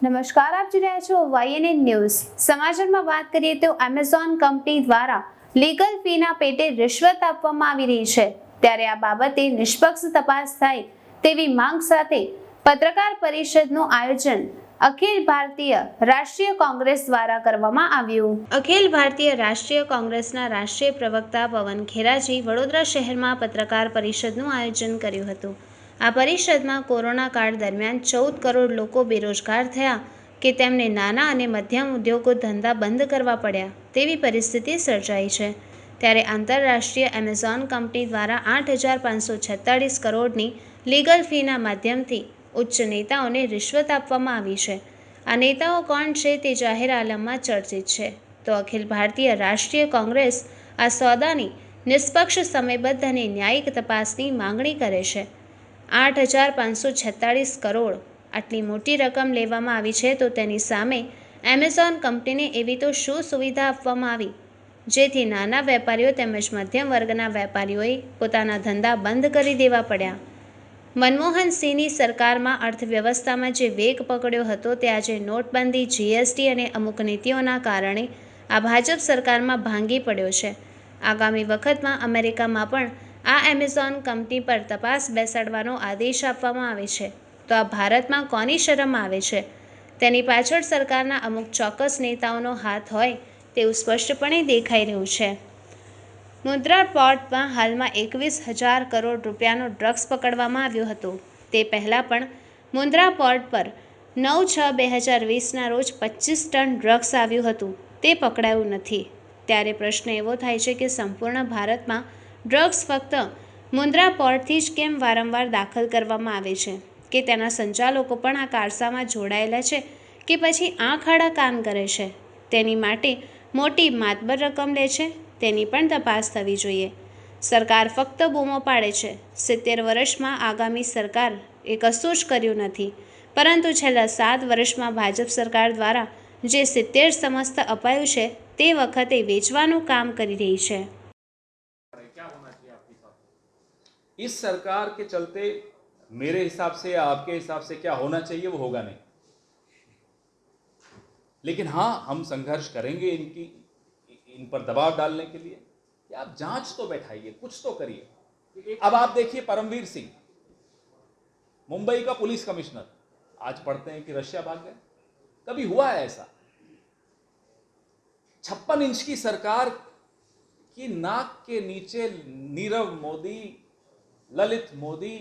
નમસ્કાર, આપ જોઈ રહ્યા છો YNN ન્યૂઝ. સમાચારમાં વાત કરીએ તો એમેઝોન કંપની દ્વારા લીગલ ફીના પેટે રિશ્વત આપવામાં આવી રહી છે, ત્યારે આ બાબતે નિષ્પક્ષ તપાસ થાય તેવી માંગ સાથે પત્રકાર પરિષદનું આયોજન અખિલ ભારતીય રાષ્ટ્રીય કોંગ્રેસ દ્વારા કરવામાં આવ્યું. અખિલ ભારતીય રાષ્ટ્રીય કોંગ્રેસના રાષ્ટ્રીય પ્રવક્તા પવન ખેરાજી વડોદરા શહેરમાં પત્રકાર પરિષદનું આયોજન કર્યું હતું. આ પરિષદમાં કોરોના કાળ દરમિયાન 14 કરોડ લોકો બેરોજગાર થયા કે તેમને નાના અને મધ્યમ ઉદ્યોગો ધંધા બંધ કરવા પડ્યા તેવી પરિસ્થિતિ સર્જાઈ છે. ત્યારે આંતરરાષ્ટ્રીય એમેઝોન કંપની દ્વારા 8,546 કરોડની લીગલ ફીના માધ્યમથી ઉચ્ચ નેતાઓને રિશ્વત આપવામાં આવી છે. આ નેતાઓ કોણ છે તે જાહેર આલમમાં ચર્ચિત છે. તો અખિલ ભારતીય રાષ્ટ્રીય કોંગ્રેસ આ સોદાની નિષ્પક્ષ, સમયબદ્ધ અને ન્યાયિક તપાસની માંગણી કરે છે. 8,546 કરોડ આટલી મોટી રકમ લેવામાં આવી છે, તો તેની સામે એમેઝોન કંપનીને એવી તો શું સુવિધા આપવામાં આવી જેથી નાના વેપારીઓ તેમજ મધ્યમ વર્ગના વેપારીઓએ પોતાના ધંધા બંધ કરી દેવા પડ્યા? મનમોહન સિંહની સરકારમાં અર્થવ્યવસ્થામાં જે વેગ પકડ્યો હતો તે આજે નોટબંધી, જીએસટી અને અમુક નીતિઓના કારણે આ ભાજપ સરકારમાં ભાંગી પડ્યો છે. આગામી વખતમાં અમેરિકામાં પણ આ એમેઝોન કંપની પર તપાસ બેસાડવાનો આદેશ આપવામાં આવે છે, તો આ ભારતમાં કોની શરમ આવે છે? તેની પાછળ સરકારના અમુક ચોક્કસ નેતાઓનો હાથ હોય તેવું સ્પષ્ટપણે દેખાઈ રહ્યું છે. મુન્દ્રા પોર્ટમાં હાલમાં 21,000 કરોડ રૂપિયાનો ડ્રગ્સ પકડવામાં આવ્યો હતો. તે પહેલાં પણ મુન્દ્રા પોર્ટ પર 9/6/2020ના રોજ 25 ટન ડ્રગ્સ આવ્યું હતું, તે પકડાયું નથી. ત્યારે પ્રશ્ન એવો થાય છે કે સંપૂર્ણ ભારતમાં ડ્રગ્સ ફક્ત મુન્દ્રા પોર્ટથી જ કેમ વારંવાર દાખલ કરવામાં આવે છે? કે તેના સંચાલકો પણ આ કારસામાં જોડાયેલા છે કે પછી આંખ આડા કાન કરે છે? તેની માટે મોટી માતબર રકમ લે છે, તેની પણ તપાસ થવી જોઈએ. સરકાર ફક્ત બૂમો પાડે છે. 70 વર્ષમાં આગામી સરકાર એ કશું જ કર્યું નથી, પરંતુ છેલ્લા 7 વર્ષમાં ભાજપ સરકાર દ્વારા જે 70 સમસ્ત અપાયું છે તે વખતે વેચવાનું કામ કરી રહી છે. इस सरकार के चलते मेरे हिसाब से या आपके हिसाब से क्या होना चाहिए वो होगा नहीं, लेकिन हाँ, हम संघर्ष करेंगे इन पर दबाव डालने के लिए कि आप जांच तो बैठाइए, कुछ तो करिए. अब आप देखिए परमवीर सिंह, मुंबई का पुलिस कमिश्नर, आज पढ़ते हैं कि रशिया भाग गए. कभी हुआ है ऐसा? 56 इंच की सरकार की नाक के नीचे नीरव मोदी, ललित मोदी,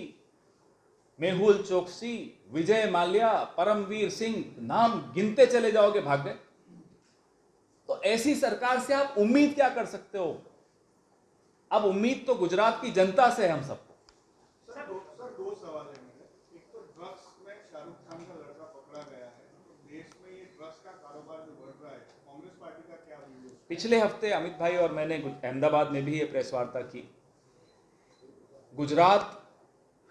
मेहुल चोकसी, विजय माल्या, परमवीर सिंह, नाम गिनते चले जाओगे, भाग गए. तो ऐसी सरकार से आप उम्मीद क्या कर सकते हो? अब उम्मीद तो गुजरात की जनता से है हम सबको. सर, दो सवाल है मेरे. एक तो ड्रग्स में शाहरुख खान का लड़का पकड़ा गया है, तो देश में ये ड्रग्स का कारोबार जो बढ़ रहा है, कांग्रेस पार्टी का क्या व्यू है? पिछले हफ्ते अमित भाई और मैंने अहमदाबाद में भी ये प्रेस वार्ता की. गुजरात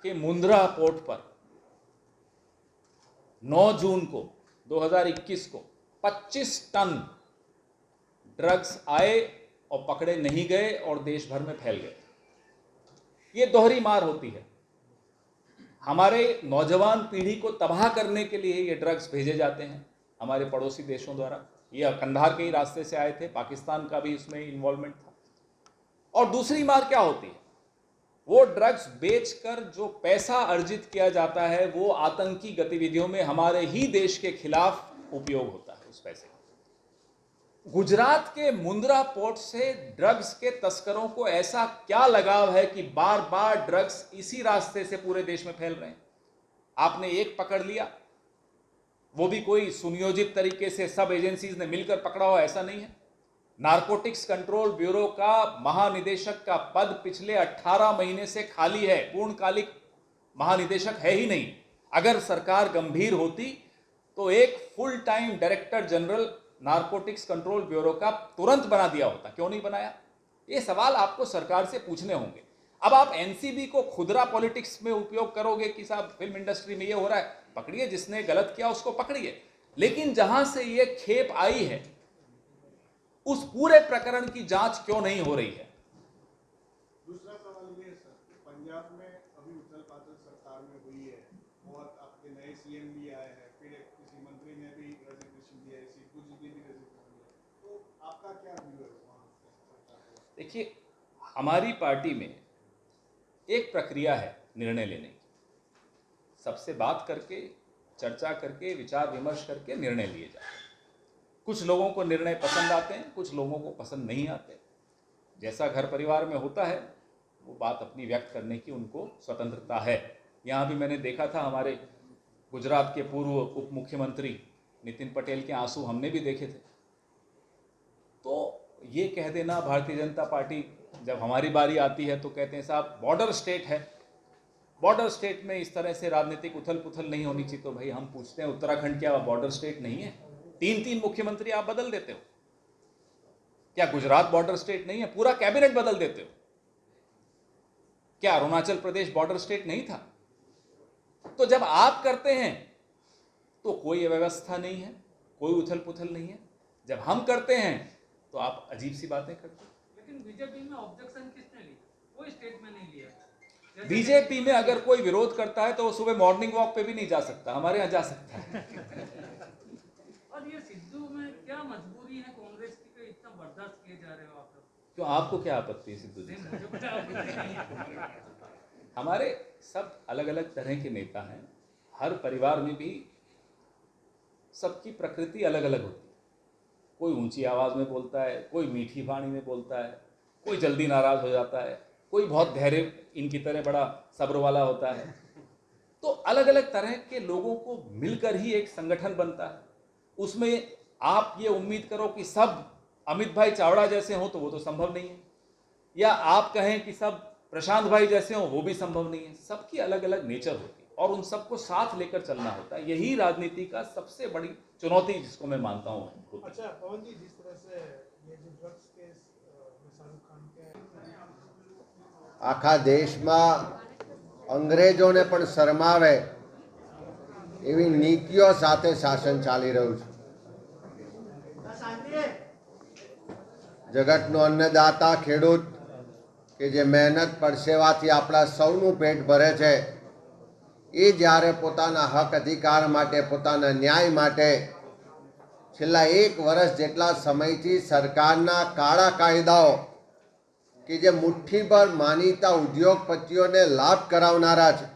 के मुंद्रा पोर्ट पर 9 जून को 2021 को 25 टन ड्रग्स आए और पकड़े नहीं गए और देश भर में फैल गए. ये दोहरी मार होती है. हमारे नौजवान पीढ़ी को तबाह करने के लिए ये ड्रग्स भेजे जाते हैं हमारे पड़ोसी देशों द्वारा. ये कंधार के ही रास्ते से आए थे, पाकिस्तान का भी इसमें इन्वॉल्वमेंट था. और दूसरी मार क्या होती है? वो ड्रग्स बेचकर जो पैसा अर्जित किया जाता है वो आतंकी गतिविधियों में हमारे ही देश के खिलाफ उपयोग होता है. उस पैसे गुजरात के मुंद्रा पोर्ट से ड्रग्स के तस्करों को ऐसा क्या लगाव है कि बार बार ड्रग्स इसी रास्ते से पूरे देश में फैल रहे हैं? आपने एक पकड़ लिया, वो भी कोई सुनियोजित तरीके से सब एजेंसीज ने मिलकर पकड़ा हो, ऐसा नहीं है. नारकोटिक्स कंट्रोल ब्यूरो का महानिदेशक का पद पिछले 18 महीने से खाली है. पूर्णकालिक महानिदेशक है ही नहीं. अगर सरकार गंभीर होती तो एक full time director general narcotics control bureau का तुरंत बना दिया होता. क्यों नहीं बनाया? ये सवाल आपको सरकार से पूछने होंगे. अब आप एनसीबी को खुदरा पॉलिटिक्स में उपयोग करोगे कि साहब फिल्म इंडस्ट्री में ये हो रहा है, पकड़िए, जिसने गलत किया उसको पकड़िए, लेकिन जहां से ये खेप आई है उस पूरे प्रकरण की जांच क्यों नहीं हो रही है? दूसरा सवाल ये है सर, पंजाब में अभी उथल पाथल सरकार में हुई है, बहुत आपके नए सीएम भी आए हैं, फिर एक किसी मंत्री मंत्री ने भी रेजिग्नेशन दिया है, कुछ भी रेजिग्नेशन दिया, तो आपका क्या व्यू है वहाँ सरकार को? देखिए, हमारी पार्टी में एक प्रक्रिया है निर्णय लेने की। सबसे बात करके, चर्चा करके, विचार विमर्श करके निर्णय लिए जाते हैं। कुछ लोगों को निर्णय पसंद आते हैं, कुछ लोगों को पसंद नहीं आते। जैसा घर परिवार में होता है वो बात अपनी व्यक्त करने की उनको स्वतंत्रता है। यहाँ भी मैंने देखा था, हमारे गुजरात के पूर्व उप मुख्यमंत्री नितिन पटेल के आंसू हमने भी देखे थे। तो ये कह देना, भारतीय जनता पार्टी जब हमारी बारी आती है तो कहते हैं साहब बॉर्डर स्टेट है, बॉर्डर स्टेट में इस तरह से राजनीतिक उथल पुथल नहीं होनी चाहिए। तो भाई हम पूछते हैं, उत्तराखंड क्या बॉर्डर स्टेट नहीं है? 3-3 मुख्यमंत्री आप बदल देते हो। क्या गुजरात बॉर्डर स्टेट नहीं है? पूरा कैबिनेट बदल देते हो। क्या अरुणाचल प्रदेश बॉर्डर स्टेट नहीं था? तो जब आप करते हैं तो कोई व्यवस्था नहीं है, कोई उथल पुथल नहीं है। जब हम करते हैं तो आप अजीब सी बातें करते हैं। लेकिन बीजेपी में ऑब्जेक्शन किसने ली? कोई स्टेट में नहीं लिया। बीजेपी में अगर कोई विरोध करता है तो वो सुबह मॉर्निंग वॉक पे भी नहीं जा सकता, हमारे यहाँ जा सकता है। और ये सिद्धू में क्या मजबूरी है कांग्रेस की कि इतना बर्दाश्त किए जा रहे हो आप लोग? क्यों, आपको क्या आपत्ति है सिद्धू जी? मुझे पता आपत्ति नहीं है। हमारे सब अलग अलग तरह के नेता हैं। हर परिवार में भी सबकी प्रकृति अलग अलग होती है। कोई ऊंची आवाज़ में बोलता है, कोई मीठी वाणी में बोलता है, कोई जल्दी नाराज़ हो जाता है, कोई बहुत धैर्य इनकी तरह बड़ा सब्र वाला होता है। तो अलग अलग तरह के लोगों को मिलकर ही एक संगठन बनता है। उसमें आप ये उम्मीद करो कि सब अमित भाई चावड़ा जैसे हों तो वो तो संभव नहीं है, या आप कहें कि सब प्रशांत भाई जैसे हों वो भी संभव नहीं है। सबकी अलग अलग नेचर होती है और उन सबको साथ लेकर चलना होता है। यही राजनीति का सबसे बड़ी चुनौती जिसको मैं मानता हूँ। अच्छा पवन जी, जिस तरह से ये जो ड्रग्स केस में शाहरुख खान के आखा देश में अंग्रेजोने पण शरमावे एवी नीतिओ साथे शासन चाली रह्युं छे। जगतनो अन्नदाता खेडूत के जे मेहनत परसेवाथी आपणा सौનું पेट भरे छे, એ જ્યારે પોતાના હક અધિકાર માટે, પોતાના ન્યાય માટે છેલ્લા 1 વર્ષ જેટલા સમયથી સરકારના કાળા કાયદાઓ કે જે મુઠ્ઠીભર માનીતા ઉદ્યોગપતિઓને લાભ કરાવનારા છે,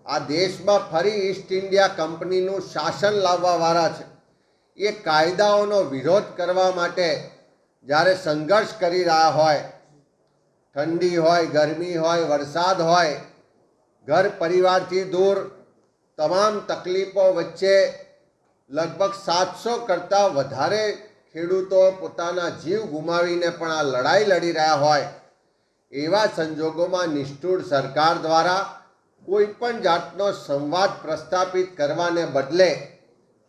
આ દેશમાં ફરી ઈસ્ટ ઇન્ડિયા કંપનીનું શાસન લાવવાવાળા છે, એ કાયદાઓનો વિરોધ કરવા માટે જ્યારે સંઘર્ષ કરી રહ્યા હોય, ઠંડી હોય, ગરમી હોય, વરસાદ હોય, घर परिवार थी दूर तमाम तकलीफों वच्चे लगभग 700 करता वधारे खेडूतो पोताना जीव गुमावीने पण आ लड़ाई लड़ी रह्या होय एवा संजोगोमां निष्ठुर सरकार द्वारा कोईपण जातनो संवाद प्रस्थापित करवाने बदले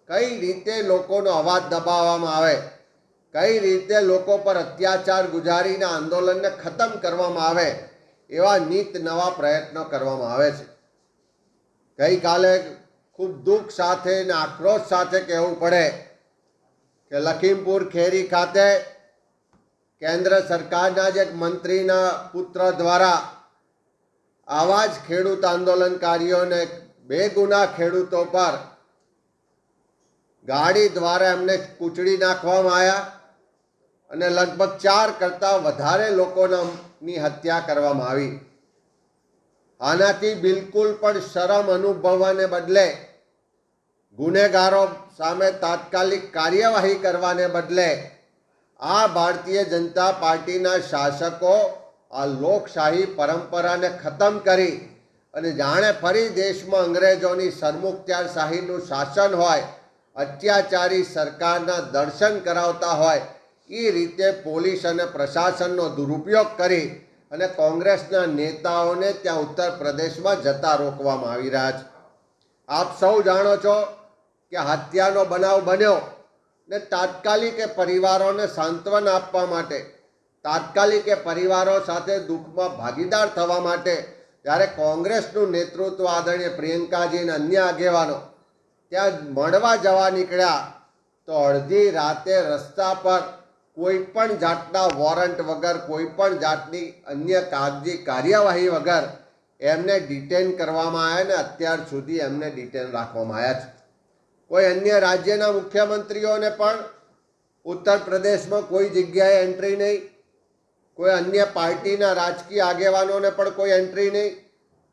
कई रीते लोकोनो अवाज दबाववामां आवे, कई रीते लोको पर अत्याचार गुजारीने आंदोलनने खत्म करवामां आवे एवा नीत नवा प्रयत्नों करवामां आवे छे। गई काले खूब दुख साथे ने आक्रोश साथे कहेवुं पड़े के लखीमपुर खेरी खाते केंद्र सरकारना ज एक मंत्रीना पुत्र द्वारा आवाज खेडूत आंदोलनकारीओने बेगुना खेडूतो पर गाड़ी द्वारा एमने कूचड़ी नाखवामां आव्या અને લગભગ 4 કરતા વધારે લોકોની હત્યા કરવામાં આવી। આનાથી બિલકુલ પણ શરમ અનુભવવાને બદલે, ગુનેગારો સામે તાત્કાલિક કાર્યવાહી કરવાને બદલે આ ભારતીય જનતા પાર્ટીના શાસકો આ લોકશાહી પરંપરાને ખતમ કરી અને જાણે ફરી દેશમાં અંગ્રેજોની સરમુખત્યારશાહીનું શાસન હોય, અત્યાચારી સરકારના દર્શન કરાવતા હોય, એ રીતે પોલીસ અને પ્રશાસનનો દુરુપયોગ કરી અને કોંગ્રેસના નેતાઓને ત્યાં ઉત્તર પ્રદેશમાં જતા રોકવામાં આવી રહ્યા છે। આપ સૌ જાણો છો કે હત્યાનો બનાવ બન્યો ને તાત્કાલિક પરિવારોને સાંત્વન આપવા માટે, તાત્કાલિક પરિવારો સાથે દુઃખમાં ભાગીદાર થવા માટે જ્યારે કોંગ્રેસનું નેતૃત્વ આદરણીય પ્રિયંકાજી અને અન્ય આગેવાનો ત્યાં મળવા જવા નીકળ્યા તો અડધી રાતે રસ્તા પર कोईपण जातना वॉरंट वगर, कोईपण जातनी अन्य कागजी कार्यवाही वगर एमने डिटेन करवामां आव्या ने अत्यार सुधी एमने डिटेन राखवामां आव्या छे। કોઈ અન્ય રાજ્યના મુખ્યમંત્રીઓને પણ ઉત્તર પ્રદેશમાં કોઈ જગ્યાએ એન્ટ્રી નહીં, કોઈ અન્ય પાર્ટીના રાજકીય આગેવાનોને પણ કોઈ એન્ટ્રી નહીં.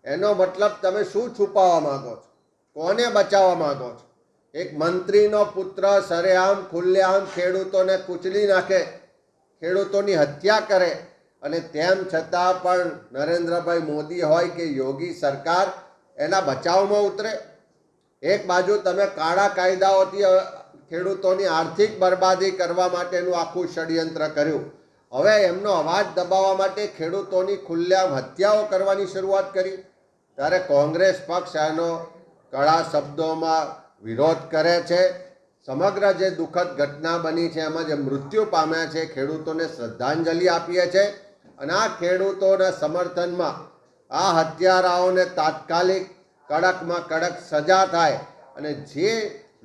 એનો મતલબ તમે શું છુપાવવા માંગો છો? કોને બચાવવા માંગો છો? એક મંત્રીનો પુત્ર સરેઆમ ખુલ્લેઆમ ખેડૂતોને કૂચલી નાખે, ખેડૂતોની હત્યા કરે, અને તેમ છતાં પણ નરેન્દ્રભાઈ મોદી હોય કે યોગી સરકાર એના બચાવમાં ઉતરે. એક બાજુ તમે કાળા કાયદાઓથી ખેડૂતોની આર્થિક બરબાદી કરવા માટેનું આખું ષડયંત્ર કર્યું. હવે એમનો અવાજ દબાવવા માટે ખેડૂતોની ખુલ્લેઆમ હત્યાઓ કરવાની શરૂઆત કરી. ત્યારે કોંગ્રેસ પક્ષ એનો કડા શબ્દોમાં વિરોધ કરે છે. સમગ્ર જે દુઃખદ ઘટના બની છે, એમાં જે મૃત્યુ પામ્યા છે, ખેડૂતોને શ્રદ્ધાંજલિ આપીએ છીએ. અને આ ખેડૂતોના સમર્થનમાં આ હત્યારાઓને તાત્કાલિક કડકમાં કડક સજા થાય, અને જે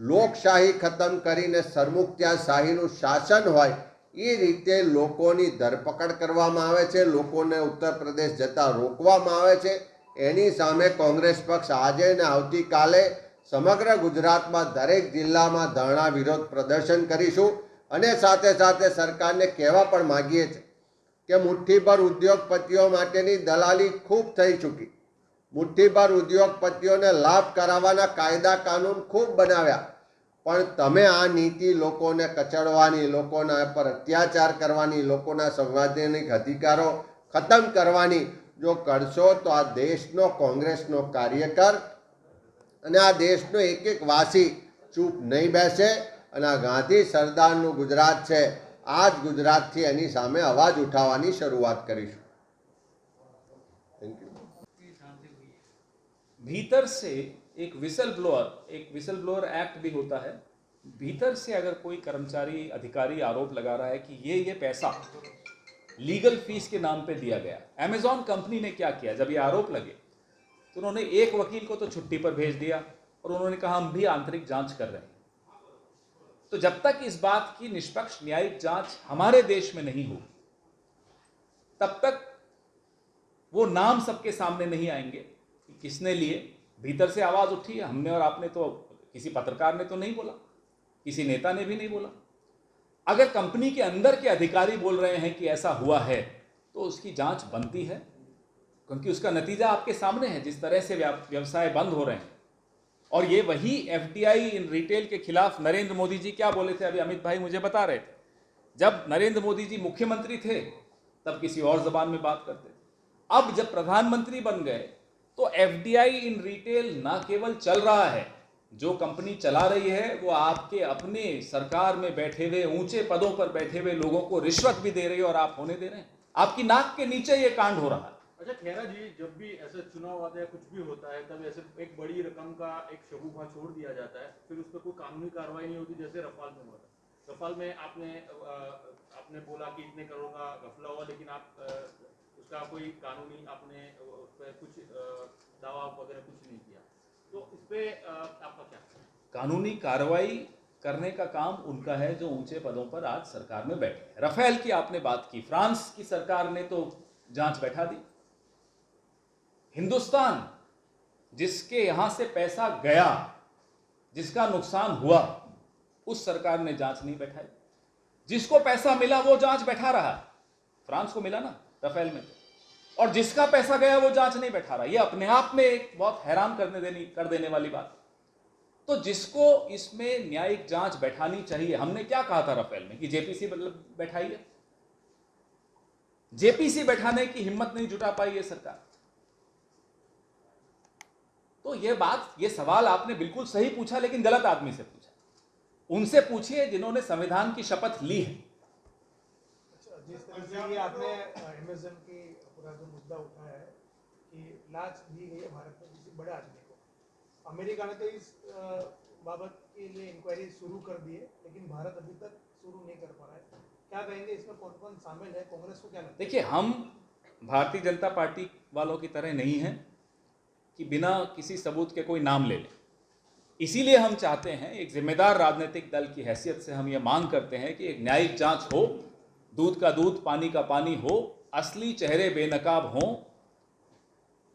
લોકશાહી ખતમ કરીને સરમુખત્યારશાહીનું શાસન હોય એ રીતે લોકોની ધરપકડ કરવામાં આવે છે, લોકોને ઉત્તર પ્રદેશ જતા રોકવામાં આવે છે. એની સામે કોંગ્રેસ પક્ષ આજે ને આવતીકાલે સમગ્ર ગુજરાતમાં દરેક જિલ્લામાં ધરણા વિરોધ પ્રદર્શન કરીશું. અને સાથે સાથે સરકારને કહેવા પણ માગીએ છીએ કે મુઠ્ઠીભર ઉદ્યોગપતિઓ માટેની દલાલી ખૂબ થઈ ચૂકી. મુઠ્ઠીભર ઉદ્યોગપતિઓને લાભ કરાવવાના કાયદા કાનૂન ખૂબ બનાવ્યા, પણ તમે આ નીતિ લોકોને કચડવાની, લોકોના પર અત્યાચાર કરવાની, લોકોના સંવૈધાનિક અધિકારો ખતમ કરવાની જો કરશો તો આ દેશનો કોંગ્રેસનો કાર્યકર અને આ દેશનો એક એક વાસી ચૂપ નહીં બેસે. અને આ ગાંધી સરદારનું ગુજરાત છે, આ જ ગુજરાતથી એની સામે અવાજ ઉઠાવવાની શરૂઆત કરીશું. Thank you. भीतर से एक विसल ब्लोअर एक्ट भी होता है. भीतर से अगर कोई कर्मचारी अधिकारी आरोप लगा रहा है कि ये पैसा लीगल फीस के नाम पे दिया गया. अमेजॉन कंपनी ने क्या किया, जब ये आरोप लगे तो उन्होंने एक वकील को तो छुट्टी पर भेज दिया और उन्होंने कहा हम भी आंतरिक जांच कर रहे हैं. तो जब तक इस बात की निष्पक्ष न्यायिक जांच हमारे देश में नहीं हो, तब तक वो नाम सबके सामने नहीं आएंगे कि किसने लिए. भीतर से आवाज उठी है, हमने और आपने तो, किसी पत्रकार ने तो नहीं बोला, किसी नेता ने भी नहीं बोला. अगर कंपनी के अंदर के अधिकारी बोल रहे हैं कि ऐसा हुआ है तो उसकी जांच बनती है, क्योंकि उसका नतीजा आपके सामने है. जिस तरह से व्यवसाय बंद हो रहे हैं, और ये वही एफडीआई इन रिटेल के खिलाफ नरेंद्र मोदी जी क्या बोले थे, अभी अमित भाई मुझे बता रहे थे. जब नरेंद्र मोदी जी मुख्यमंत्री थे तब किसी और जबान में बात करते थे. अब जब प्रधानमंत्री बन गए तो एफडीआई इन रिटेल ना केवल चल रहा है, जो कंपनी चला रही है वो आपके अपने सरकार में बैठे हुए ऊंचे पदों पर बैठे हुए लोगों को रिश्वत भी दे रही है और आप होने दे रहे हैं. आपकी नाक के नीचे ये कांड हो रहा है. अच्छा खेरा जी, जब भी ऐसे चुनाव आते हैं, कुछ भी होता है, तब ऐसे एक बड़ी रकम का एक शगुफा छोड़ दिया जाता है, फिर उस पर कोई कानूनी कार्रवाई नहीं होती, जैसे रफाल में हुआ था. रफाल में आपने बोला कि इतने करोड़ का घपला हुआ, लेकिन आप उसका कोई कानूनी आपने उस पर कुछ दावा वगैरह कुछ नहीं किया. तो इस पे आपका क्या? कानूनी कार्रवाई करने का काम उनका है जो ऊंचे पदों पर आज सरकार में बैठे हैं. राफेल की आपने बात की, फ्रांस की सरकार ने तो जांच बैठा दी. हिंदुस्तान जिसके यहां से पैसा गया, जिसका नुकसान हुआ, उस सरकार ने जांच नहीं बैठाई. जिसको पैसा मिला वो जांच बैठा रहा. फ्रांस को मिला ना राफेल में, और जिसका पैसा गया वो जांच नहीं बैठा रहा. ये अपने आप में एक बहुत हैरान कर देने वाली बात. तो जिसको इसमें न्यायिक जांच बैठानी चाहिए, हमने क्या कहा था राफेल में कि जेपीसी बैठाइए. जेपीसी बैठाने की हिम्मत नहीं जुटा पाई ये सरकार. तो ये सवाल आपने बिल्कुल सही पूछा, लेकिन गलत आदमी से पूछा. उनसे पूछिए जिन्होंने संविधान की शपथ ली है. जिस तरह से ये आपने अमेज़न की पूरा जो मुद्दा उठाया है कि लांच दी गई है भारत में किसी बड़े आदमी को, अमेरिका ने तो इस बाबत के लिए इंक्वायरी शुरू कर दी है, लेकिन भारत अभी तक शुरू नहीं कर पा रहा है. क्या कहेंगे, इसमें कौन कौन शामिल है, कांग्रेस को क्या लगता है? देखिए, हम भारतीय जनता पार्टी वालों की तरह नहीं हैं कि बिना किसी सबूत के कोई नाम ले लें. इसीलिए हम चाहते हैं, एक जिम्मेदार राजनीतिक दल की हैसियत से हम ये मांग करते हैं कि एक न्यायिक जांच हो, दूध का दूध पानी का पानी हो, असली चेहरे बेनकाब हों.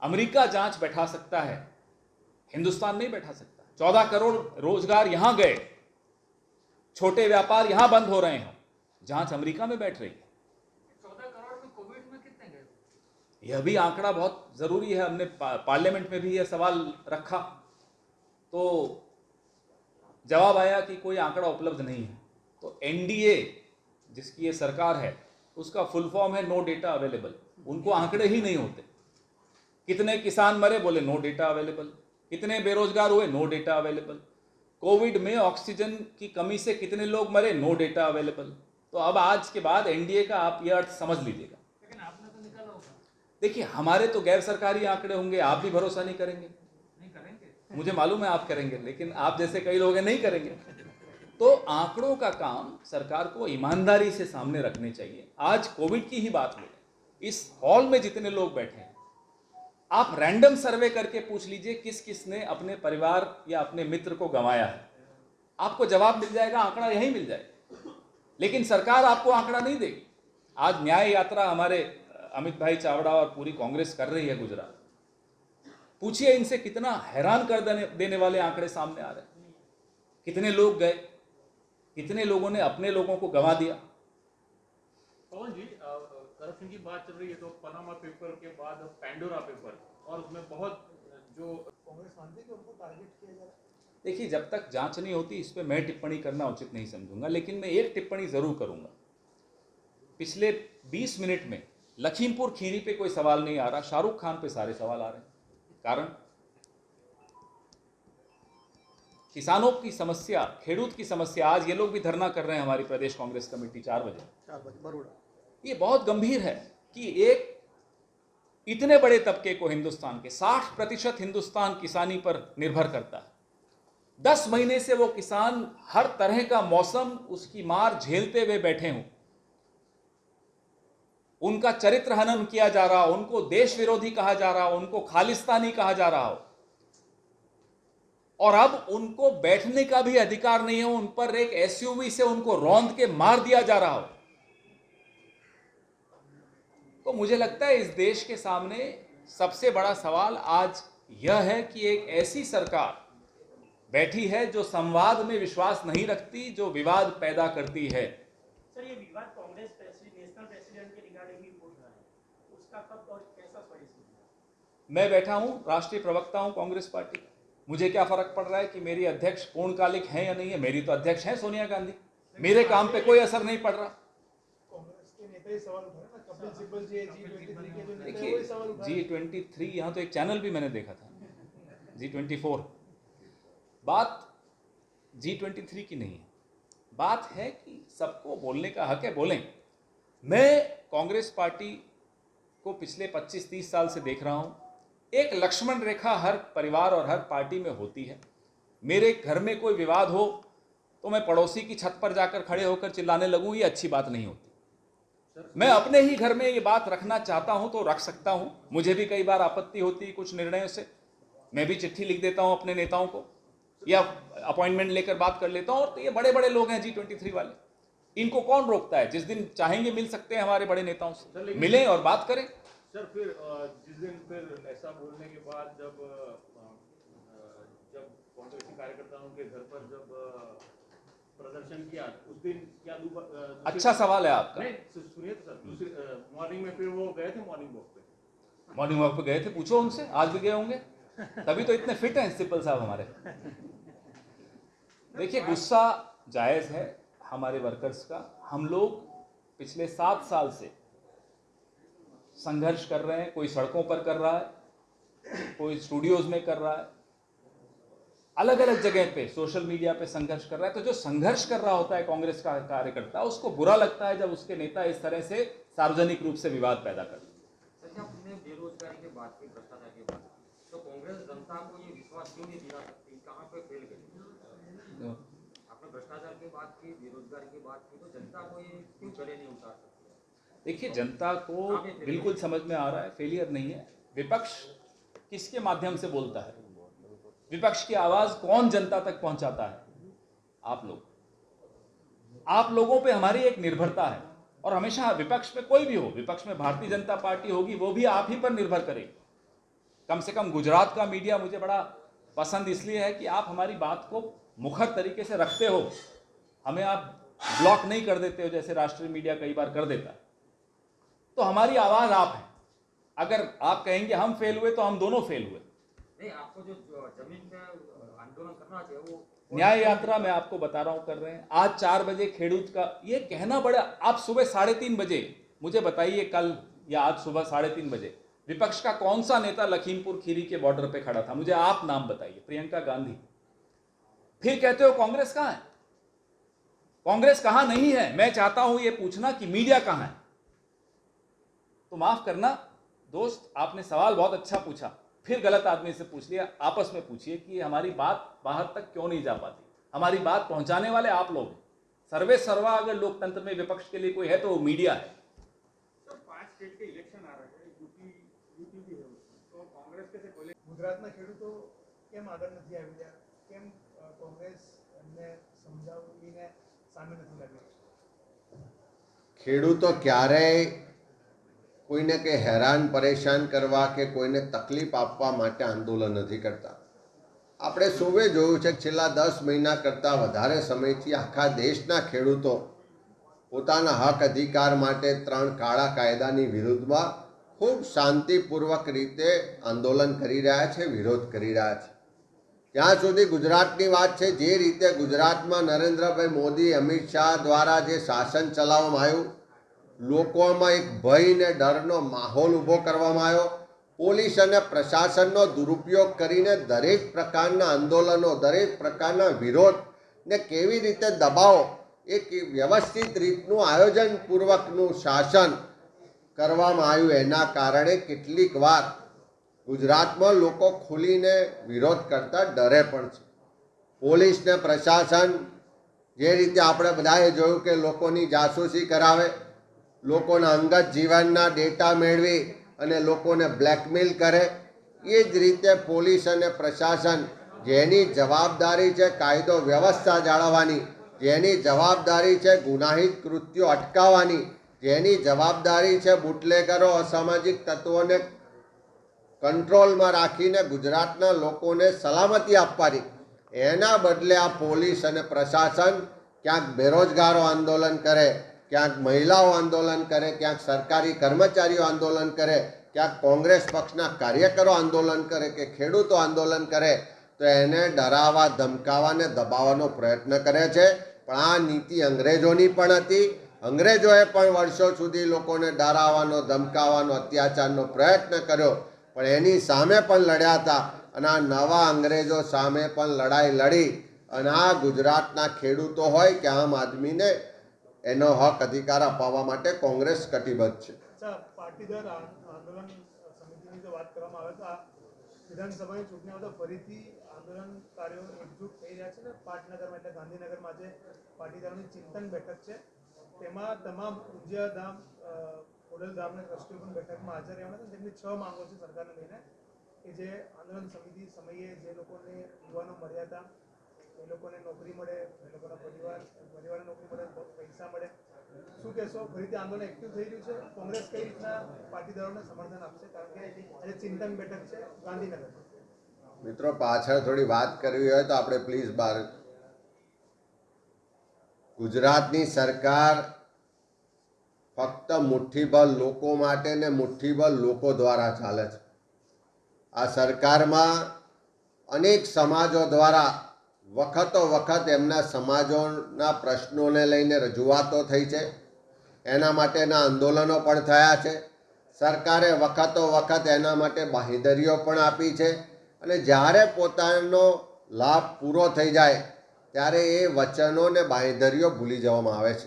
अमेरिका जांच बैठा सकता है, हिंदुस्तान नहीं बैठा सकता. 14 करोड़ रोजगार यहां गए, छोटे व्यापार यहां बंद हो रहे हैं, जांच अमेरिका में बैठ रही है। 14 करोड़ में कोविड में कितने गए? यह भी आंकड़ा बहुत जरूरी है। हमने पार्लियामेंट में भी यह सवाल रखा तो जवाब आया कि कोई आंकड़ा उपलब्ध नहीं है। तो एनडीए जिसकी ये सरकार है उसका फुल फॉर्म है नो डेटा अवेलेबल। उनको आंकड़े ही नहीं होते। कितने किसान मरे, बोले नो डेटा अवेलेबल। कितने बेरोजगार हुए, नो डेटा अवेलेबल। कोविड में ऑक्सीजन की कमी से कितने लोग मरे, नो डेटा अवेलेबल। तो अब आज के बाद एनडीए का आप यह अर्थ समझ लीजिएगा। लेकिन आपने तो निकाला होगा। देखिए, हमारे तो गैर सरकारी आंकड़े होंगे, आप भी भरोसा नहीं करेंगे। नहीं करेंगे? मुझे मालूम है आप करेंगे, लेकिन आप जैसे कई लोग हैं नहीं करेंगे। तो आंकड़ों का काम सरकार को ईमानदारी से सामने रखने चाहिए। आज कोविड की ही बात ले, इस हॉल में जितने लोग बैठे हैं, आप रैंडम सर्वे करके पूछ लीजिए किस किस ने अपने परिवार या अपने मित्र को गंवाया है, आपको जवाब मिल जाएगा, आंकड़ा यही मिल जाएगा। लेकिन सरकार आपको आंकड़ा नहीं देगी। आज न्याय यात्रा हमारे अमित भाई चावड़ा और पूरी कांग्रेस कर रही है गुजरात। पूछिए इनसे, कितना हैरान कर देने वाले आंकड़े सामने आ रहे हैं। कितने लोग गए, कितने लोगों ने अपने लोगों को गंवा दिया। पवन जी, करप्शन की बात चल रही है तो पनामा पेपर के बाद पैंडोरा पेपर, और उसमें बहुत जो कांग्रेस मानती है कि उनको टारगेट किया जा रहा है। देखिए, जब तक जांच नहीं होती इस पे मैं टिप्पणी करना उचित नहीं समझूंगा, लेकिन मैं एक टिप्पणी जरूर करूंगा। पिछले 20 मिनट में लखीमपुर खीरी पे कोई सवाल नहीं आ रहा, शाहरुख खान पे सारे सवाल आ रहे हैं। कारण किसानों की समस्या, खेडूत की समस्या, आज ये लोग भी धरना कर रहे हैं हमारी प्रदेश कांग्रेस कमेटी 4 बजे। बरोड़ा ये बहुत गंभीर है कि एक इतने बड़े तबके को, हिंदुस्तान के 60% हिंदुस्तान किसानी पर निर्भर करता है। 10 महीने से वो किसान हर तरह का मौसम, उसकी मार झेलते हुए बैठे हों, उनका चरित्र हनन किया जा रहा हो, उनको देश विरोधी कहा जा रहा हो, उनको खालिस्तानी कहा जा रहा हो, और अब उनको बैठने का भी अधिकार नहीं हो, उन पर एक एसयूवी से उनको रौंद के मार दिया जा रहा हो। तो मुझे लगता है इस देश के सामने सबसे बड़ा सवाल आज यह है कि एक ऐसी सरकार बैठी है जो संवाद में विश्वास नहीं रखती, जो विवाद पैदा करती है। सर, ये विवाद कांग्रेस नेशनल प्रेसिडेंट के रिगार्डिंग भी उठ रहा है, उसका कब और कैसा सॉल्यूशन? मैं बैठा हूं, राष्ट्रीय प्रवक्ता हूं कांग्रेस पार्टी। मुझे क्या फर्क पड़ रहा है कि मेरी अध्यक्ष पूर्णकालिक है या नहीं है? मेरी तो अध्यक्ष है सोनिया गांधी। मेरे काम पे कोई असर नहीं पड़ रहा। कांग्रेस के नेता ही सवाल उठा रहे हैं ना, कपिल सिब्बल जी G23 के जो नेता है देखिए, वही सवाल उठा रहे हैं। G23 यहाँ तो एक चैनल भी मैंने देखा था, G24। बात G23 की नहीं है, बात है कि सबको बोलने का हक है, बोलें। मैं कांग्रेस पार्टी को पिछले 25-30 साल से देख रहा हूं। एक लक्ष्मण रेखा हर परिवार और हर पार्टी में होती है। मेरे घर में कोई विवाद हो तो मैं पड़ोसी की छत पर जाकर खड़े होकर चिल्लाने लगूं, ये अच्छी बात नहीं होती। मैं अपने ही घर में ये बात रखना चाहता हूं तो रख सकता हूं। मुझे भी कई बार आपत्ति होती है कुछ निर्णयों से, मैं भी चिट्ठी लिख देता हूं अपने नेताओं को या अपॉइंटमेंट लेकर बात कर लेता हूं। और तो ये बड़े बड़े लोग हैं G23 वाले, इनको कौन रोकता है? जिस दिन चाहेंगे मिल सकते हैं हमारे बड़े नेताओं से, मिलें और बात करें। सर, फिर जिस दिन फिर ऐसा बोलने के बाद जब कांग्रेसी कार्यकर्ताओं के घर पर जब प्रदर्शन किया, उस दिन क्या अच्छा सवाल है आपका। नहीं, सुनिए तो सर, मॉर्निंग में फिर वो गए थे मॉर्निंग वॉक पे। मॉर्निंग वॉक पे गए थे, पूछो उनसे, आज भी गए होंगे, तभी तो इतने फिट हैं सिब्बल साहब हमारे। देखिए, गुस्सा जायज है हमारे वर्कर्स का। हम लोग पिछले 7 साल से संघर्ष कर रहे हैं। कोई सड़कों पर कर रहा है, कोई स्टूडियोज में कर रहा है, अलग अलग जगह पे सोशल मीडिया पे संघर्ष कर रहा है। तो जो संघर्ष कर रहा होता है कांग्रेस का कार्यकर्ता, उसको बुरा लगता है जब उसके नेता इस तरह से सार्वजनिक रूप से विवाद पैदा करते हैं। सर, आपने बेरोजगारी के बात की, भ्रष्टाचार की बात की, तो कांग्रेस जनता को ये विश्वास क्यों नहीं दिला सकती? कहाँ पे फेल गई? आपने भ्रष्टाचार की बात की, बेरोजगारी की बात की, तो जनता को ये क्यों गले नहीं उतार सकती? देखिए, जनता को बिल्कुल समझ में आ रहा है फेलियर नहीं है। विपक्ष किसके माध्यम से बोलता है? विपक्ष की आवाज कौन जनता तक पहुंचाता है? आप लोग। आप लोगों पे हमारी एक निर्भरता है, और हमेशा विपक्ष में कोई भी हो, विपक्ष में भारतीय जनता पार्टी होगी, वो भी आप ही पर निर्भर करेगी। कम से कम गुजरात का मीडिया मुझे बड़ा पसंद इसलिए है कि आप हमारी बात को मुखर तरीके से रखते हो, हमें आप ब्लॉक नहीं कर देते हो जैसे राष्ट्रीय मीडिया कई बार कर देता है। तो हमारी आवाज़ आप है। अगर आप कहेंगे हम फेल हुए तो हम दोनों फेल हुए। नहीं, आपको जो जमीन पे आंदोलन करना चाहिए वो न्याय यात्रा मैं आपको बता रहा हूँ कर रहे हैं। आज 4 बजे खेडूत का ये कहना बड़ा, आप सुबह 3:30 बजे मुझे बताइए कल या आज सुबह 3:30 बजे विपक्ष का कौन सा नेता लखीमपुर खीरी के बॉर्डर पे खड़ा था? मुझे आप नाम बताइए। प्रियंका गांधी। फिर कहते हो कांग्रेस कहाँ है? कांग्रेस कहाँ नहीं है? मैं चाहता हूं ये पूछना कि मीडिया कहाँ है। तो माफ करना दोस्त, आपने सवाल बहुत अच्छा पूछा, फिर गलत आदमी से पूछ लिया। आपस में पूछिए कि हमारी बात बाहर तक क्यों नहीं जा पाती। हमारी बात पहुंचाने वाले आप लोग हैं। सर्वे सर्वा अगर लोकतंत्र में विपक्ष के लिए कोई है तो वो मीडिया है। सर 5 स्टेट के इलेक्शन आ रहे हैं, यूपी भी है उसमें, तो कांग्रेस कैसे खोले? ગુજરાતના ખેડૂતો કેમ આગળ નથી આવી રહ્યા? કેમ કોંગ્રેસ એમને સમજાવીને સામે નથી લાગી? ખેડૂતો ક્યારેય કોઈને કંઈ હેરાન પરેશાન કરવા કે કોઈને તકલીફ આપવા માટે આંદોલન નથી કરતા. આપણે સૌએ જોયું છે કે છેલ્લા 10 મહિના કરતાં વધારે સમયથી આખા દેશના ખેડૂતો પોતાના હક અધિકાર માટે 3 કાળા કાયદાની વિરુદ્ધમાં ખૂબ શાંતિપૂર્વક રીતે આંદોલન કરી રહ્યા છે, વિરોધ કરી રહ્યા છે. ત્યાં સુધી ગુજરાતની વાત છે, જે રીતે ગુજરાતમાં નરેન્દ્રભાઈ મોદી, અમિત શાહ દ્વારા જે શાસન ચલાવવામાં આવ્યું, લોકોમાં એક ભય ને ડરનો માહોલ ઊભો કરવામાં આવ્યો. પોલીસ અને પ્રશાસનનો દુરુપયોગ કરીને દરેક પ્રકારના આંદોલનો, દરેક પ્રકારના વિરોધને કેવી રીતે દબાવો, એક વ્યવસ્થિત રીતનું આયોજનપૂર્વકનું શાસન કરવામાં આવ્યું. એના કારણે કેટલીક વાર ગુજરાતમાં લોકો ખુલીને વિરોધ કરતા ડરે પણ છે. પોલીસ ને પ્રશાસન જે રીતે આપણે બધાએ જોયું કે લોકોની જાસૂસી કરાવે, લોકોના અંગત જીવનના ડેટા મેળવી અને લોકોને બ્લેકમેલ કરે, એ જ રીતે પોલીસ અને પ્રશાસન જેની જવાબદારી છે કાયદો વ્યવસ્થા જાળવવાની, જેની જવાબદારી છે ગુનાહિત કૃત્યો અટકાવવાની, જેની જવાબદારી છે બુટલેગરો, અસામાજિક તત્વોને કંટ્રોલમાં રાખીને ગુજરાતના લોકોને સલામતી આપવાની, એના બદલે આ પોલીસ અને પ્રશાસન ક્યાંક બેરોજગારો આંદોલન કરે, ક્યાંક મહિલાઓ આંદોલન કરે, ક્યાંક સરકારી કર્મચારીઓ આંદોલન કરે, ક્યાંક કોંગ્રેસ પક્ષના કાર્યકરો આંદોલન કરે કે ખેડૂતો આંદોલન કરે, તો એને ડરાવવા, ધમકાવવાને દબાવવાનો પ્રયત્ન કરે છે. પણ આ નીતિ અંગ્રેજોની પણ હતી. અંગ્રેજોએ પણ વર્ષો સુધી લોકોને ડરાવવાનો, ધમકાવવાનો, અત્યાચારનો પ્રયત્ન કર્યો, પણ એની સામે પણ લડ્યા હતા. અને આ નવા અંગ્રેજો સામે પણ લડાઈ લડી અને આ ગુજરાતના ખેડૂતો હોય કે આમ આદમીને એનો હક અધિકાર અપાવવા માટે કોંગ્રેસ કટિબદ્ધ છે. અચ્છા, પાટીદાર આંદોલન સમિતિની જો વાત કરવામાં આવે તો આ વિધાનસભાની ચૂંટણી આવે તો ફરીથી આંદોલનકારીઓ એકજૂટ થઈ રહ્યા છે ને પાટનગરમાં એટલે ગાંધીનગરમાં આજે પાટીદારોની ચિંતન બેઠક છે. તેમાં તમામ ઊંઝાધામ, ખોડલધામના ટ્રસ્ટીઓ પણ બેઠકમાં હાજર રહેવાના છે. તેમની 6 માંગો છે સરકારને લઈને કે જે આંદોલન સમિતિ સમયે જે લોકોને યુવાનો મર્યા હતા એ લોકોને નોકરી મળે, એ લોકોના પરિવારને નોકરી મળે, પૈસા મળે. શું કહેશો? ફરીથી આંદોલન એક્ટિવ થઈ રહ્યું છે. કોંગ્રેસ કઈ રીતના પાટીદારોને સમર્થન આપશે? કારણ કે આજે ચિંતન બેઠક છે ગાંધીનગરમાં. મિત્રો, પાછળ થોડી વાત કરવી હોય તો આપણે પ્લીઝ બહાર. ગુજરાતની સરકાર ફક્ત મુઠ્ઠીભર લોકો માટે ને મુઠ્ઠીભર લોકો દ્વારા ચાલે છે. આ સરકારમાં અનેક સમાજો દ્વારા વખતો વખત એમના સમાજોના પ્રશ્નોને લઈને રજૂઆતો થઈ છે, એના માટેના આંદોલનો પણ થયા છે. સરકારે વખતો વખત એના માટે બાંહેધરીઓ પણ આપી છે. અને જ્યારે પોતાનો લાભ પૂરો થઈ જાય ત્યારે એ વચનો ને બાંહેધરીઓ ભૂલી જવામાં આવે છે.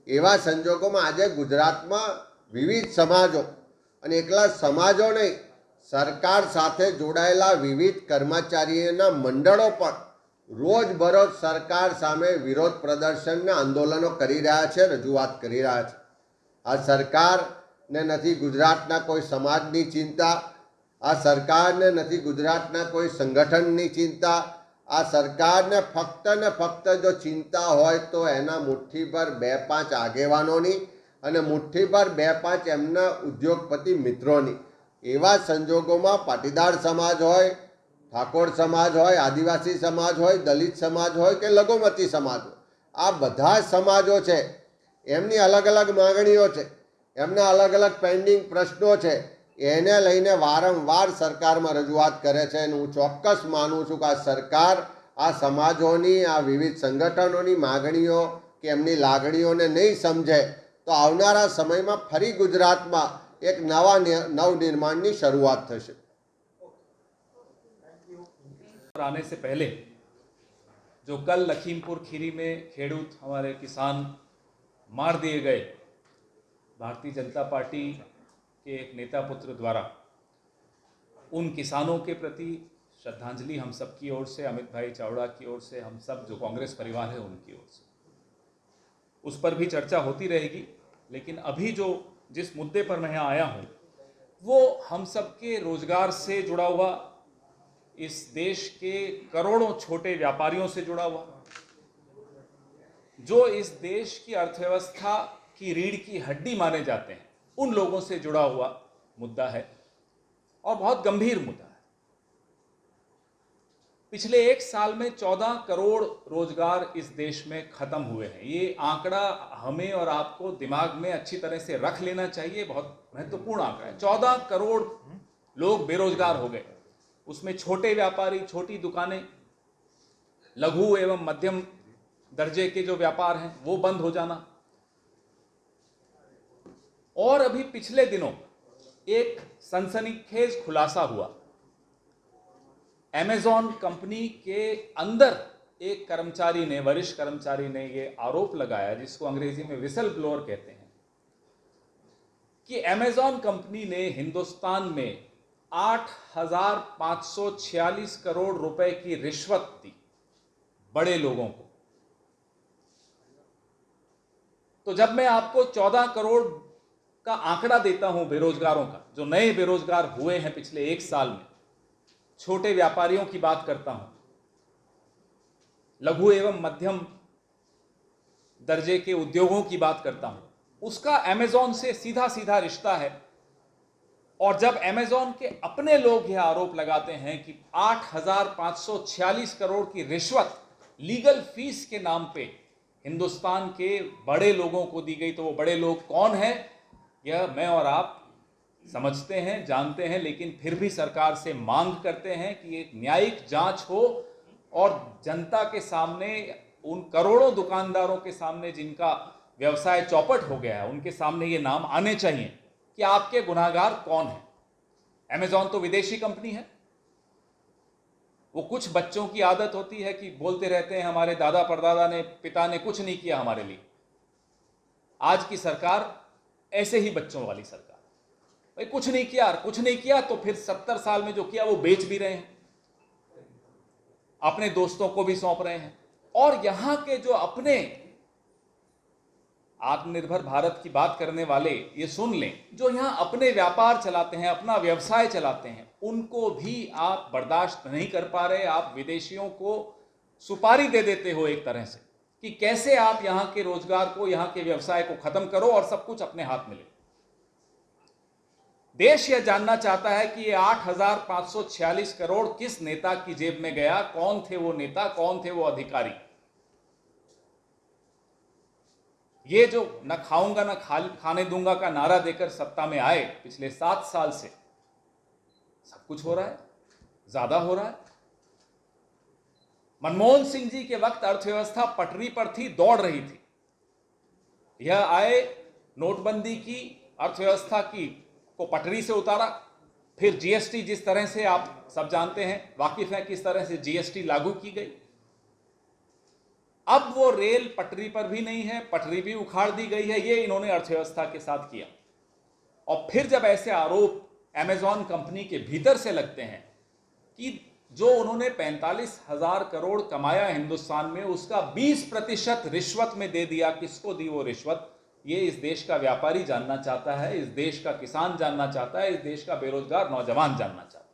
એવા સંજોગોમાં આજે ગુજરાતમાં વિવિધ સમાજો અને એકલા સમાજો નહીં, સરકાર સાથે જોડાયેલા વિવિધ કર્મચારીઓના મંડળો પણ રોજબરોજ સરકાર સામે વિરોધ પ્રદર્શનના આંદોલનો કરી રહ્યા છે, રજૂઆત કરી રહ્યા છે. આ સરકારને નથી ગુજરાતના કોઈ સમાજની ચિંતા, આ સરકારને નથી ગુજરાતના કોઈ સંગઠનની ચિંતા. આ સરકારને ફક્ત ને ફક્ત જો ચિંતા હોય તો એના મુઠ્ઠીભર 2-5 આગેવાનોની અને મુઠ્ઠીભર 2-5 એમના ઉદ્યોગપતિ મિત્રોની. એવા સંજોગોમાં પાટીદાર સમાજ હોય ઠાકોર સમાજ હોય, આદિવાસી સમાજ હોય, દલિત સમાજ હોય કે લઘુમતી સમાજ હોય, આ બધા જ સમાજો છે, એમની અલગ અલગ માગણીઓ છે, એમના અલગ અલગ પેન્ડિંગ પ્રશ્નો છે, એને લઈને વારંવાર સરકારમાં રજૂઆત કરે છે. અને હું ચોક્કસ માનું છું કે આ સરકાર આ સમાજોની, આ વિવિધ સંગઠનોની માગણીઓ કે એમની લાગણીઓને નહીં સમજે તો આવનારા સમયમાં ફરી ગુજરાતમાં એક નવનિર્માણની શરૂઆત થશે. आने से पहले जो कल लखीमपुर खीरी में खेड़ूत हमारे किसान मार दिए गए भारतीय जनता पार्टी के एक नेता पुत्र द्वारा, उन किसानों के प्रति श्रद्धांजलि हम सब की ओर से, अमित भाई चावड़ा की ओर से, हम सब जो कांग्रेस परिवार है उनकी ओर से, उस पर भी चर्चा होती रहेगी. लेकिन अभी जो जिस मुद्दे पर मैं यहाँ आया हूँ वो हम सब के रोजगार से जुड़ा हुआ, इस देश के करोड़ों छोटे व्यापारियों से जुड़ा हुआ, जो इस देश की अर्थव्यवस्था की रीढ़ की हड्डी माने जाते हैं, उन लोगों से जुड़ा हुआ मुद्दा है और बहुत गंभीर मुद्दा है. पिछले एक साल में 14 करोड़ रोजगार इस देश में खत्म हुए हैं. ये आंकड़ा हमें और आपको दिमाग में अच्छी तरह से रख लेना चाहिए, बहुत महत्वपूर्ण आंकड़ा है. 14 करोड़ लोग बेरोजगार हो गए. उसमें छोटे व्यापारी, छोटी दुकानें, लघु एवं मध्यम दर्जे के जो व्यापार हैं वो बंद हो जाना. और अभी पिछले दिनों एक सनसनीखेज खुलासा हुआ. अमेज़न कंपनी के अंदर एक कर्मचारी ने, वरिष्ठ कर्मचारी ने ये आरोप लगाया, जिसको अंग्रेजी में विसल ब्लोअर कहते हैं, कि अमेज़न कंपनी ने हिंदुस्तान में 8,546 करोड़ रुपए की रिश्वत दी बड़े लोगों को. तो जब मैं आपको 14 करोड़ का आंकड़ा देता हूं बेरोजगारों का, जो नए बेरोजगार हुए हैं पिछले एक साल में, छोटे व्यापारियों की बात करता हूं, लघु एवं मध्यम दर्जे के उद्योगों की बात करता हूं, उसका अमेज़न से सीधा सीधा रिश्ता है. और जब अमेज़न के अपने लोग यह आरोप लगाते हैं कि 8,546 करोड़ की रिश्वत लीगल फीस के नाम पे हिंदुस्तान के बड़े लोगों को दी गई, तो वो बड़े लोग कौन हैं यह मैं और आप समझते हैं, जानते हैं. लेकिन फिर भी सरकार से मांग करते हैं कि एक न्यायिक जांच हो और जनता के सामने, उन करोड़ों दुकानदारों के सामने जिनका व्यवसाय चौपट हो गया है, उनके सामने ये नाम आने चाहिए कि आपके गुनाहगार कौन है. अमेज़न तो विदेशी कंपनी है. वो कुछ बच्चों की आदत होती है कि बोलते रहते हैं हमारे दादा परदादा ने, पिता ने कुछ नहीं किया हमारे लिए. आज की सरकार ऐसे ही बच्चों वाली सरकार. भाई कुछ नहीं किया तो फिर 70 साल में जो किया वो बेच भी रहे हैं, अपने दोस्तों को भी सौंप रहे हैं. और यहां के जो अपने आत्मनिर्भर भारत की बात करने वाले ये सुन लें, जो यहाँ अपने व्यापार चलाते हैं, अपना व्यवसाय चलाते हैं, उनको भी आप बर्दाश्त नहीं कर पा रहे. आप विदेशियों को सुपारी दे देते हो एक तरह से कि कैसे आप यहाँ के रोजगार को, यहाँ के व्यवसाय को खत्म करो और सब कुछ अपने हाथ में ले. देश यह जानना चाहता है कि ये 8,546 करोड़ किस नेता की जेब में गया, कौन थे वो नेता, कौन थे वो अधिकारी. ये जो न खाऊंगा न खाने दूंगा का नारा देकर सत्ता में आए, पिछले 7 साल से सब कुछ हो रहा है, ज्यादा हो रहा है. मनमोहन सिंह जी के वक्त अर्थव्यवस्था पटरी पर थी, दौड़ रही थी. यह आए, नोटबंदी की, अर्थव्यवस्था की को पटरी से उतारा. फिर जीएसटी, जिस तरह से आप सब जानते हैं, वाकिफ हैं किस तरह से जीएसटी लागू की गई. अब वो रेल पटरी पर भी नहीं है, पटरी भी उखाड़ दी गई है. ये इन्होंने अर्थव्यवस्था के साथ किया. और फिर जब ऐसे आरोप अमेज़न कंपनी के भीतर से लगते हैं कि जो उन्होंने 45,000 करोड़ कमाया हिंदुस्तान में, उसका 20% रिश्वत में दे दिया. किसको दी वो रिश्वत, ये इस देश का व्यापारी जानना चाहता है, इस देश का किसान जानना चाहता है, इस देश का बेरोजगार नौजवान जानना चाहता है.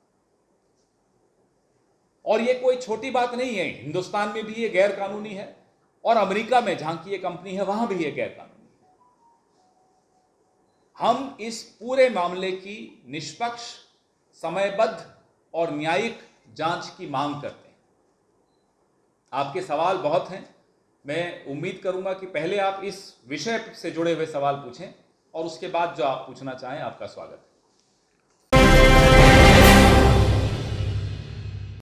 और ये कोई छोटी बात नहीं है. हिंदुस्तान में भी ये गैर कानूनी है और अमेरिका में जहां की ये कंपनी है वहां भी ये गैर कानूनी है. हम इस पूरे मामले की निष्पक्ष, समयबद्ध और न्यायिक जांच की मांग करते हैं। आपके सवाल बहुत हैं, मैं उम्मीद करूंगा कि पहले आप इस विषय से जुड़े हुए सवाल पूछें और उसके बाद जो आप पूछना चाहें, आपका स्वागत है।